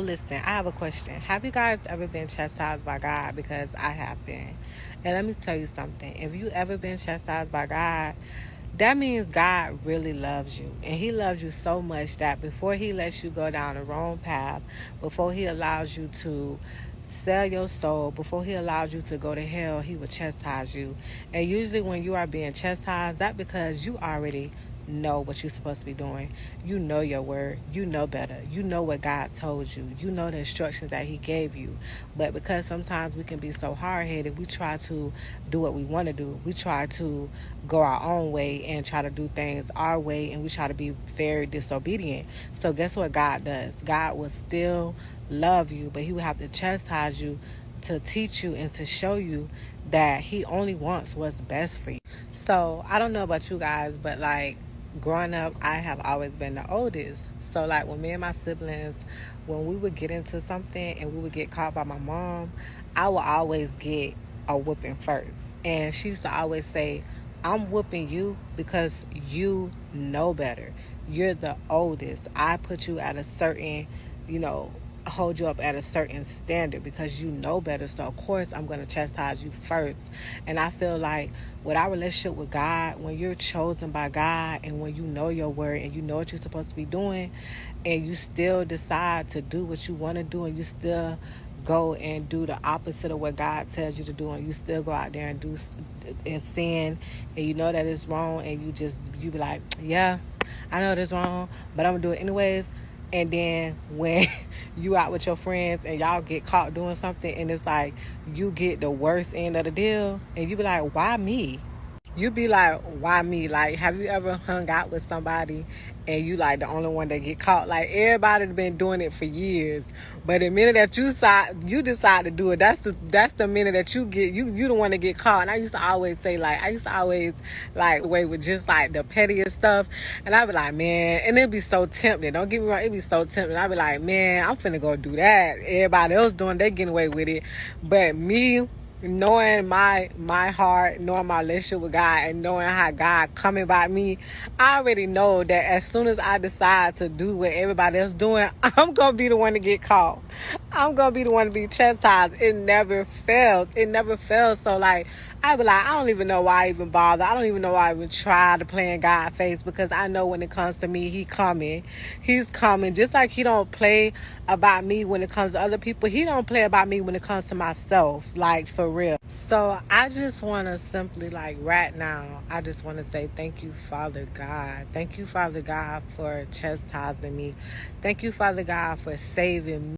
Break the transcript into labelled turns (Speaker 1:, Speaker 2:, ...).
Speaker 1: listen, I have a question. Have you guys ever been chastised by God? Because I have been. And let me tell you something. If you ever been chastised by God, that means God really loves you. And He loves you so much that before He lets you go down the wrong path, before He allows you to sell your soul, before He allows you to go to hell, He will chastise you. And usually when you are being chastised, that's because you already know what you're supposed to be doing. You know your word. You know better. You know what God told you. You know the instructions that He gave you. But because sometimes we can be so hard-headed, we try to do what we want to do. We try to go our own way and try to do things our way, and we try to be very disobedient. So guess what God does? God will still love you, but He will have to chastise you to teach you and to show you that He only wants what's best for you. So I don't know about you guys, but like growing up, I have always been the oldest. So like when me and my siblings, when we would get into something and we would get caught by my mom, I would always get a whooping first. And she used to always say, I'm whooping you because you know better. You're the oldest. I put you at a certain, you know, hold you up at a certain standard because you know better. So of course I'm going to chastise you first. And I feel like with our relationship with God, when you're chosen by God and when you know your word and you know what you're supposed to be doing, and you still decide to do what you want to do, and you still go and do the opposite of what God tells you to do, and you still go out there and do and sin, and you know that it's wrong, and you be like, yeah, I know it's wrong, but I'm gonna do it anyways. And then when you out with your friends and y'all get caught doing something, and it's like you get the worst end of the deal, and you be like, why me? You be like, why me? Like, have you ever hung out with somebody and you like the only one that get caught? Like, everybody's been doing it for years, but the minute that you decide to do it, that's the minute that you the one that get caught. And I used to always say, like, I used to always like away with just like the pettiest stuff, and I be like, man, and it'd be so tempting. Don't get me wrong, it'd be so tempting. I be like, man, I'm finna go do that. Everybody else doing, they getting away with it, but me, knowing my heart, knowing my relationship with God, and knowing how God coming by me, I already know that as soon as I decide to do what everybody else doing, I'm gonna be the one to get caught. I'm gonna be the one to be chastised. It never fails. It never fails. So like I be like, I don't even know why I even bother. I don't even know why I even try to play in God's face, because I know when it comes to me, He coming. He's coming. Just like He don't play about me when it comes to other people, He don't play about me when it comes to myself. Like, for real. So I just want to simply, like, right now, I just want to say thank you, Father God. Thank you, Father God, for chastising me. Thank you, Father God, for saving me.